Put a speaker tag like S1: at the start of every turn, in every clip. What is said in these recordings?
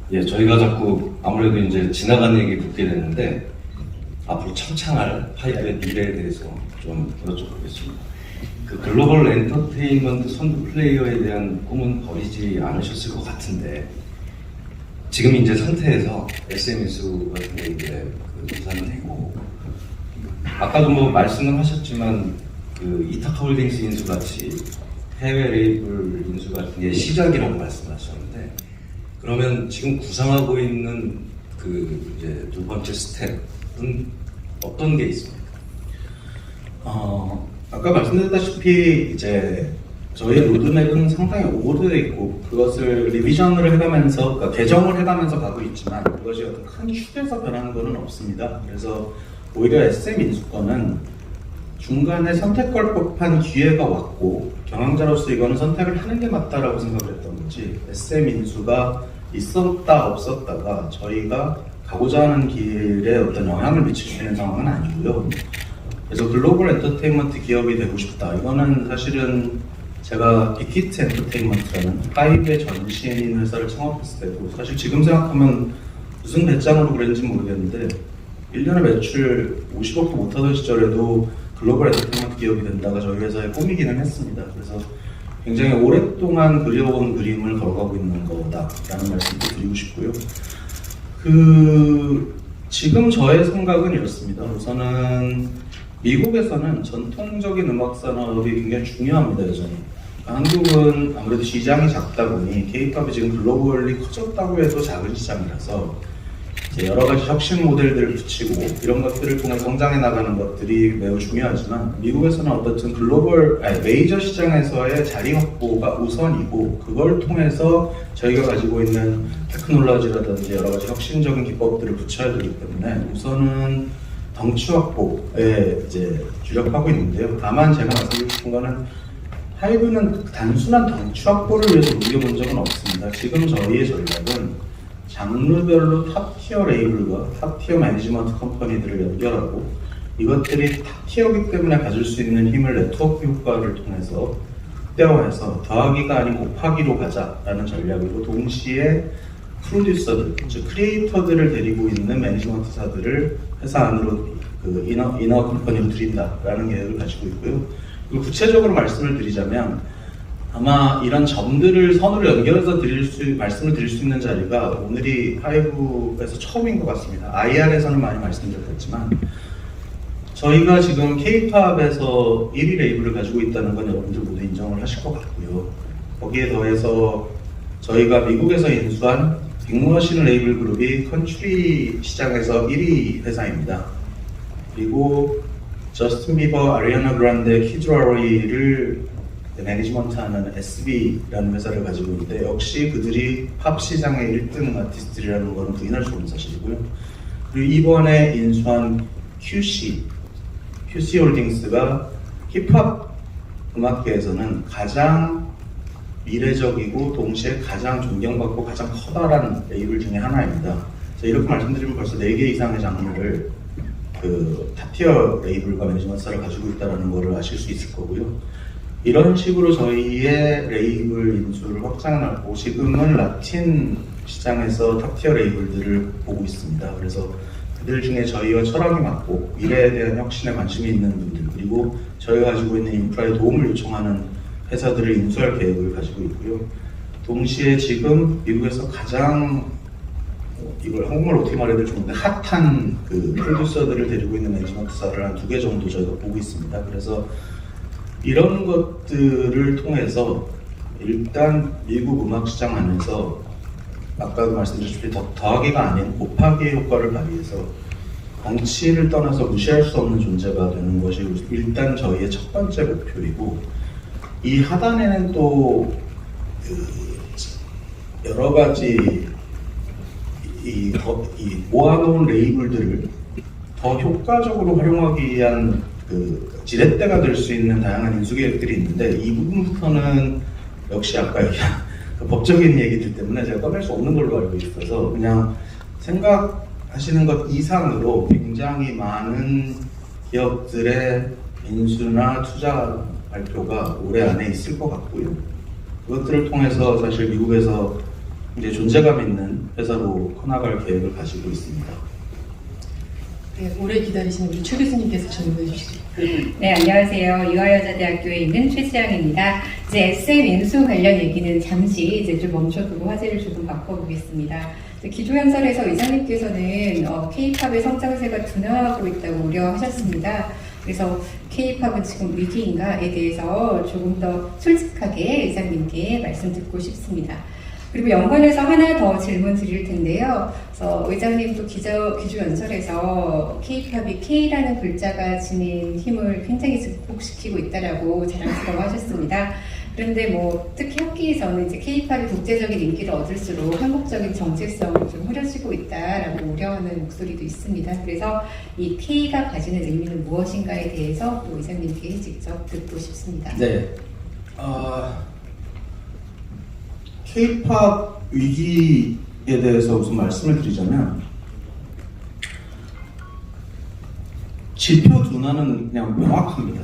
S1: 예, 저희가 자꾸 아무래도 이제 지나간 얘기 묻게 되는데 앞으로 창창할 파이브의 미래에 대해서 좀 여쭤보겠습니다. 그 글로벌 엔터테인먼트 선두 플레이어에 대한 꿈은 버리지 않으셨을 것 같은데 지금 이제 상태에서 SM 인수 같은 게 이제 그 우산을 내고 아까도 뭐 말씀을 하셨지만 그 이타카홀딩스 인수 같이 해외 레이블 인수 같은 게 시작이라고 말씀하셨는데 그러면 지금 구상하고 있는 그 이제 두 번째 스텝은 어떤 게 있습니까?
S2: 아까 말씀드렸다시피 이제 저희의 로드맵은 상당히 오버되어 있고 그것을 리비전을 해가면서 그러니까 개정을 해가면서 가고 있지만 그것이 어떤 큰 축에서 변하는 것은 없습니다. 그래서 오히려 SM 인수권은 중간에 선택할 법한 기회가 왔고 경영자로서 이거는 선택을 하는 게 맞다라고 생각을 했던 거지 SM 인수가 있었다 없었다가 저희가 가고자 하는 길에 어떤 영향을 미칠 수 있는 상황은 아니고요. 그래서 글로벌 엔터테인먼트 기업이 되고 싶다. 이거는 사실은 제가 빅히트 엔터테인먼트라는 하이브의 전신인 회사를 창업했을 때도 사실 지금 생각하면 무슨 배짱으로 그랬는지 모르겠는데 1년에 매출 50억도 못하던 시절에도 글로벌 엔터테인먼트 기업이 된다가 저희 회사의 꿈이기는 했습니다. 그래서 굉장히 오랫동안 그려온 그림을 걸어가고 있는 거다라는 말씀도 드리고 싶고요. 지금 저의 생각은 이렇습니다. 우선은 미국에서는 전통적인 음악 산업이 굉장히 중요합니다, 여전히. 한국은 아무래도 시장이 작다 보니 K-팝이 지금 글로벌리 커졌다고 해도 작은 시장이라서 이제 여러 가지 혁신 모델들을 붙이고 이런 것들을 통해 성장해 나가는 것들이 매우 중요하지만 미국에서는 어떻든 메이저 시장에서의 자리 확보가 우선이고 그걸 통해서 저희가 가지고 있는 테크놀로지라든지 여러 가지 혁신적인 기법들을 붙여야 되기 때문에 우선은 덩치 확보에 이제 주력하고 있는데요. 다만 제가 말씀드리고 싶은 거는 하이브는 단순한 덩치 확보를 위해서 움직여본 적은 없습니다. 지금 저희의 전략은 장르별로 탑티어 레이블과 탑티어 매니지먼트 컴퍼니들을 연결하고 이것들이 탑티어이기 때문에 가질 수 있는 힘을 네트워크 효과를 통해서 극대화해서 더하기가 아닌 곱하기로 가자라는 전략으로 동시에 프로듀서들, 즉 크리에이터들을 데리고 있는 매니지먼트사들을 회사 안으로 그 이너 컴퍼니로 들인다라는 계획을 가지고 있고요. 그리고 구체적으로 말씀을 드리자면 아마 이런 점들을 선으로 연결해서 말씀을 드릴 수 있는 자리가 오늘이 하이브에서 처음인 것 같습니다. IR에서는 많이 말씀드렸지만 저희가 지금 K-팝에서 1위 레이블을 가지고 있다는 건 여러분들 모두 인정을 하실 것 같고요. 거기에 더해서 저희가 미국에서 인수한 빅머신 레이블 그룹이 컨트리 시장에서 1위 회사입니다. 그리고 저스틴 비버, 아리아나 그란데, 키드 라로이를 매니지먼트하는 SB라는 회사를 가지고 있는데 역시 그들이 팝 시장의 1등 아티스트라는 것은 부인할 수 없는 사실이고요. 그리고 이번에 인수한 QC 홀딩스가 힙합 음악계에서는 가장 미래적이고 동시에 가장 존경받고 가장 커다란 레이블 중에 하나입니다. 이렇게 말씀드리면 벌써 4개 이상의 장르를 그 탑티어 레이블과 매니지먼트사를 가지고 있다는 것을 아실 수 있을 거고요. 이런 식으로 저희의 레이블 인수를 확장하고 지금은 라틴 시장에서 탑티어 레이블들을 보고 있습니다. 그래서 그들 중에 저희와 철학이 맞고 미래에 대한 혁신에 관심이 있는 분들 그리고 저희가 가지고 있는 인프라에 도움을 요청하는 회사들을 인수할 계획을 가지고 있고요. 동시에 지금 미국에서 가장 이걸 한국말로 어떻게 말해야 될지 모르겠는데 핫한 그 프로듀서들을 데리고 있는 매니지먼트사를 한 2개 정도 저희가 보고 있습니다. 그래서 이런 것들을 통해서 일단 미국 음악 시장 안에서 아까도 말씀드렸듯이 더하기가 아닌 곱하기의 효과를 발휘해서 덩치를 떠나서 무시할 수 없는 존재가 되는 것이 일단 저희의 첫 번째 목표이고 이 하단에는 또 여러 가지 이 모아놓은 레이블들을 더 효과적으로 활용하기 위한 그 지렛대가 될 수 있는 다양한 인수 계획들이 있는데 이 부분부터는 역시 아까 얘기한 그 법적인 얘기들 때문에 제가 꺼낼 수 없는 걸로 알고 있어서 그냥 생각하시는 것 이상으로 굉장히 많은 기업들의 인수나 투자 발표가 올해 안에 있을 것 같고요. 그것들을 통해서 사실 미국에서 이제 존재감 있는 회사로 커나갈 계획을 가지고 있습니다.
S3: 네, 오래 기다리신 우리 최 교수님께서 질문해 주시죠.
S4: 네, 안녕하세요. 유아여자대학교에 있는 최지영입니다. 이제 SM 인수 관련 얘기는 잠시 이제 좀 멈춰두고 화제를 조금 바꿔보겠습니다. 기조연설에서 의장님께서는 K-팝의 성장세가 둔화하고 있다고 우려하셨습니다. 그래서 K-팝은 지금 위기인가에 대해서 조금 더 솔직하게 의장님께 말씀 듣고 싶습니다. 그리고 연관해서 하나 더 질문 드릴 텐데요. 그래서 의장님도 기조연설에서 K-팝이 K라는 글자가 지닌 힘을 굉장히 증폭시키고 있다라고 자랑스러워하셨습니다. 그런데 뭐 특히 학계에서는 이제 K-팝이 국제적인 인기를 얻을수록 한국적인 정체성이 좀 흐려지고 있다라고 우려하는 목소리도 있습니다. 그래서 이 K가 가지는 의미는 무엇인가에 대해서 또 의장님께 직접 듣고 싶습니다.
S2: 네. K-팝 위기에 대해서 우선 말씀을 드리자면 지표 둔화는 그냥 명확합니다.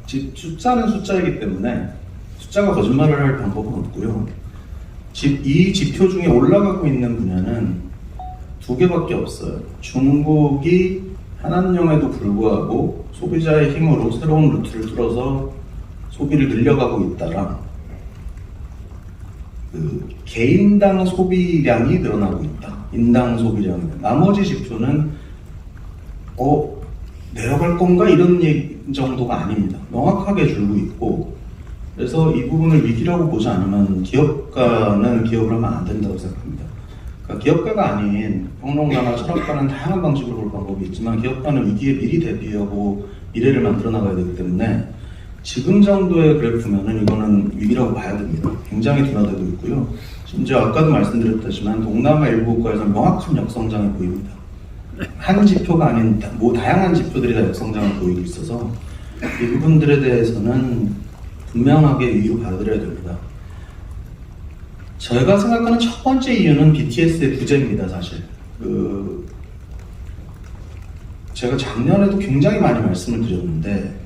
S2: 숫자는 숫자이기 때문에 숫자가 거짓말을 할 방법은 없고요. 이 지표 중에 올라가고 있는 분야는 두 개밖에 없어요. 중국이 한한령에도 불구하고 소비자의 힘으로 새로운 루트를 뚫어서 소비를 늘려가고 있다랑 개인당 소비량이 늘어나고 있다. 인당 소비량이. 나머지 지표는 내려갈 건가 이런 정도가 아닙니다. 명확하게 줄고 있고, 그래서 이 부분을 위기라고 보지 않으면 기업가는 기업을 하면 안 된다고 생각합니다. 그러니까 기업가가 아닌 평론가나 철학가는 다양한 방식으로 볼 방법이 있지만 기업가는 위기에 미리 대비하고 미래를 만들어 나가야 되기 때문에 지금 정도의 그래프면은 이거는 위기라고 봐야 됩니다. 굉장히 둔화되고 있고요. 심지어 아까도 말씀드렸다지만 동남아 일부 국가에서는 명확한 역성장이 보입니다. 한 지표가 아닌 다양한 지표들이 다 역성장을 보이고 있어서 이 부분들에 대해서는 분명하게 위기로 받아들여야 됩니다. 제가 생각하는 첫 번째 이유는 BTS의 부재입니다, 사실. 제가 작년에도 굉장히 많이 말씀을 드렸는데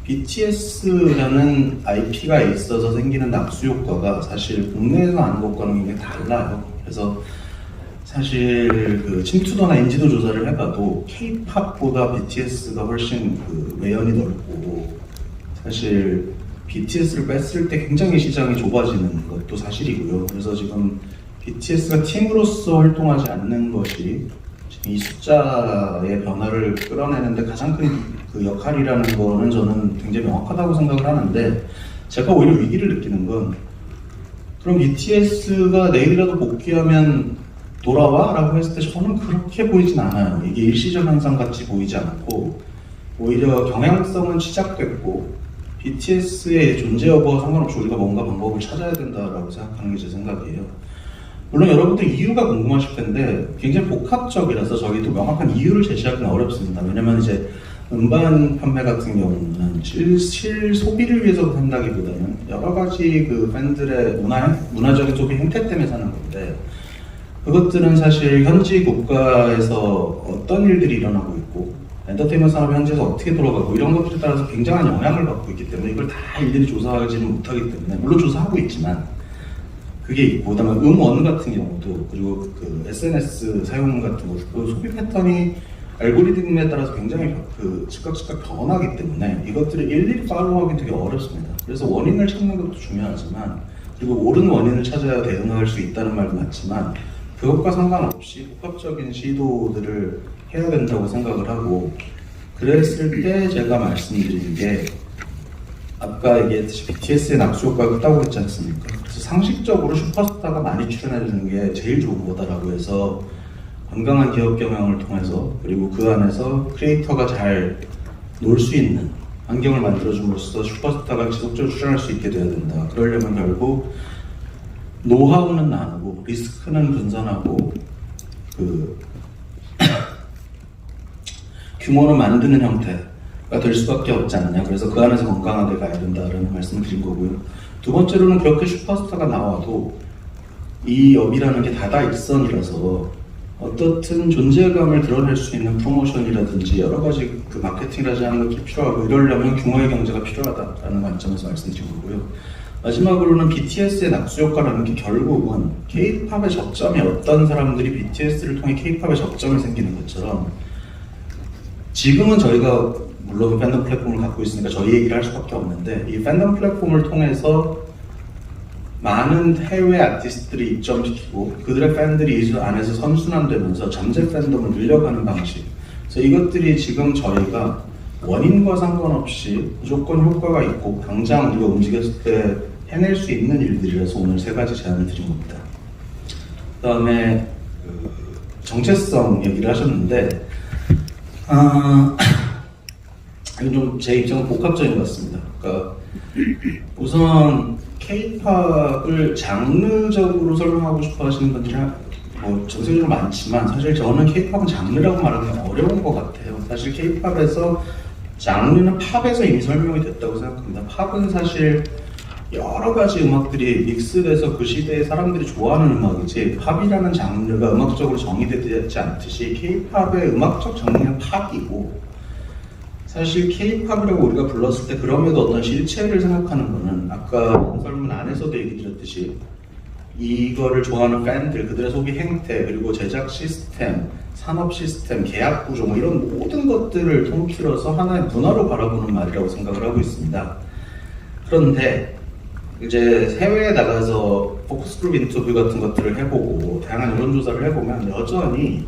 S2: BTS라는 IP가 있어서 생기는 낙수 효과가 사실 국내에서 하는 것과는 굉장히 달라요. 그래서 사실 침투도나 인지도 조사를 해봐도 K-팝보다 BTS가 훨씬 외연이 넓고 사실 BTS를 뺐을 때 굉장히 시장이 좁아지는 것도 사실이고요. 그래서 지금 BTS가 팀으로서 활동하지 않는 것이 이 숫자의 변화를 끌어내는데 가장 큰 역할이라는 거는 저는 굉장히 명확하다고 생각을 하는데 제가 오히려 위기를 느끼는 건 그럼 BTS가 내일이라도 복귀하면 돌아와? 라고 했을 때 저는 그렇게 보이진 않아요. 이게 일시적 현상 같이 보이지 않고 오히려 경향성은 시작됐고 BTS의 존재 여부와 상관없이 우리가 뭔가 방법을 찾아야 된다라고 생각하는 게 제 생각이에요. 물론 여러분들 이유가 궁금하실 텐데 굉장히 복합적이라서 저희도 명확한 이유를 제시하기는 어렵습니다. 왜냐면 이제 음반 판매 같은 경우는 실 소비를 위해서 산다기보다는 여러 가지 팬들의 문화적인 소비 행태 때문에 사는 건데 그것들은 사실 현지 국가에서 어떤 일들이 일어나고 있고 엔터테인먼트 산업이 현지에서 어떻게 돌아가고 이런 것들에 따라서 굉장한 영향을 받고 있기 때문에 이걸 다 일일이 조사하지는 못하기 때문에 물론 조사하고 있지만 그게 있고 그다음에 음원 같은 경우도 그리고 SNS 사용 같은 것도 소비 패턴이 알고리즘에 따라서 굉장히 즉각 변하기 때문에 이것들을 일일이 팔로우하기 되게 어렵습니다. 그래서 원인을 찾는 것도 중요하지만 그리고 옳은 원인을 찾아야 대응할 수 있다는 말도 맞지만 그것과 상관없이 복합적인 시도들을 해야 된다고 생각을 하고 그랬을 때 제가 말씀드린 게 아까 얘기했듯이 BTS의 낙수 효과가 크다고 했지 않습니까? 그래서 상식적으로 슈퍼스타가 많이 출연해주는 게 제일 좋은 거다라고 해서 건강한 기업 경영을 통해서 그리고 그 안에서 크리에이터가 잘 놀 수 있는 환경을 만들어줌으로써 슈퍼스타가 지속적으로 출연할 수 있게 돼야 된다. 그러려면 결국 노하우는 나누고 리스크는 분산하고 규모를 만드는 형태가 될 수밖에 없지 않느냐. 그래서 그 안에서 건강하게 가야 된다라는 말씀을 드린 거고요. 두 번째로는 그렇게 슈퍼스타가 나와도 이 업이라는 게 다다익선이라서 어떻든 존재감을 드러낼 수 있는 프로모션이라든지 여러 가지 마케팅이라든지 하는 것들이 필요하고 이러려면 규모의 경제가 필요하다라는 관점에서 말씀드린 거고요. 마지막으로는 BTS의 낙수 효과라는 게 결국은 K-팝의 접점이 어떤 사람들이 BTS를 통해 K-팝의 접점이 생기는 것처럼 지금은 저희가 물론 팬덤 플랫폼을 갖고 있으니까 저희 얘기를 할 수밖에 없는데 이 팬덤 플랫폼을 통해서 많은 해외 아티스트들이 입점시키고 그들의 팬들이 이 안에서 선순환되면서 잠재 팬덤을 늘려가는 방식. 그래서 이것들이 지금 저희가 원인과 상관없이 무조건 효과가 있고 당장 우리가 움직였을 때 해낼 수 있는 일들이라서 오늘 세 가지 제안을 드린 겁니다. 그 다음에 정체성 얘기를 하셨는데 이건 좀 제 입장은 복합적인 것 같습니다. 그러니까 우선 K-팝을 장르적으로 설명하고 싶어 하시는 분들이 뭐 전 세계적으로 많지만 사실 저는 K-팝은 장르라고 말하는 게 어려운 것 같아요. 사실 K-팝에서 장르는 팝에서 이미 설명이 됐다고 생각합니다. 팝은 사실 여러 가지 음악들이 믹스돼서 그 시대에 사람들이 좋아하는 음악이지 팝이라는 장르가 음악적으로 정의되지 않듯이 K-팝의 음악적 장르는 팝이고 사실 K-팝이라고 우리가 불렀을 때 그럼에도 어떤 실체를 생각하는 거는 아까 설문 안에서도 얘기 드렸듯이 이거를 좋아하는 팬들, 그들의 소비 행태, 그리고 제작 시스템, 산업 시스템, 계약 구조 뭐 이런 모든 것들을 통틀어서 하나의 문화로 바라보는 말이라고 생각을 하고 있습니다. 그런데 이제 해외에 나가서 포커스그룹 인터뷰 같은 것들을 해보고 다양한 여론조사를 해보면 여전히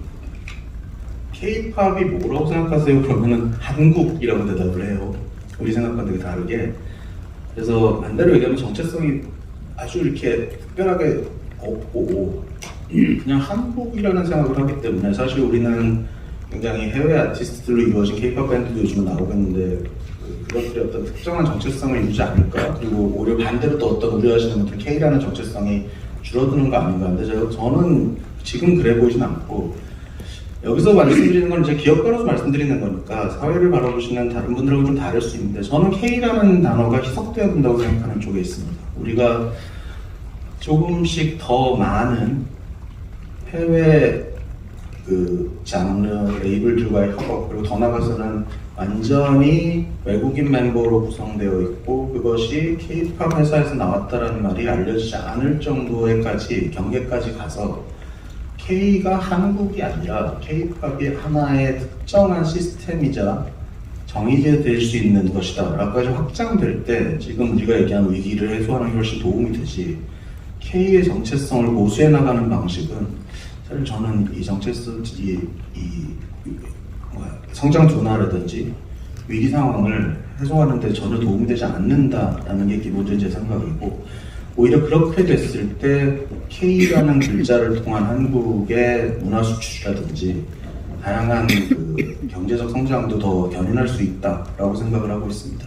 S2: K-팝이 뭐라고 생각하세요? 그러면은 한국이라고 대답을 해요. 우리 생각과는 되게 다르게. 그래서 반대로 얘기하면 정체성이 아주 이렇게 특별하게 없고 그냥 한국이라는 생각을 하기 때문에 사실 우리는 굉장히 해외 아티스트들로 이루어진 K-팝 밴드도 요즘은 나오고 있는데 그것들이 어떤 특정한 정체성을 이루지 않을까? 그리고 오히려 반대로 또 어떤 우려하시는 분들은 K라는 정체성이 줄어드는 거 아닌가 하는데 저는 지금 그래 보이진 않고 여기서 말씀드리는 건 이제 기업가로서 말씀드리는 거니까 사회를 바라보시는 다른 분들하고 좀 다를 수 있는데 저는 K라는 단어가 희석되어야 된다고 생각하는 쪽에 있습니다. 우리가 조금씩 더 많은 해외 그 장르 레이블들과의 협업 그리고 더 나아가서는 완전히 외국인 멤버로 구성되어 있고 그것이 K-팝 회사에서 나왔다라는 말이 알려지지 않을 정도에까지 경계까지 가서 K가 한국이 아니라 K-팝이 하나의 특정한 시스템이자 정의될 수 있는 것이다 라고까지 확장될 때 지금 우리가 얘기한 위기를 해소하는 게 훨씬 도움이 되지 K의 정체성을 고수해 나가는 방식은 사실 저는 이 정체성, 성장 둔화라든지 위기 상황을 해소하는 데 전혀 도움이 되지 않는다라는 게 기본적인 제 생각이고 오히려 그렇게 됐을 때 K라는 글자를 통한 한국의 문화 수출이라든지 다양한 그 경제적 성장도 더 견인할 수 있다라고 생각을 하고 있습니다.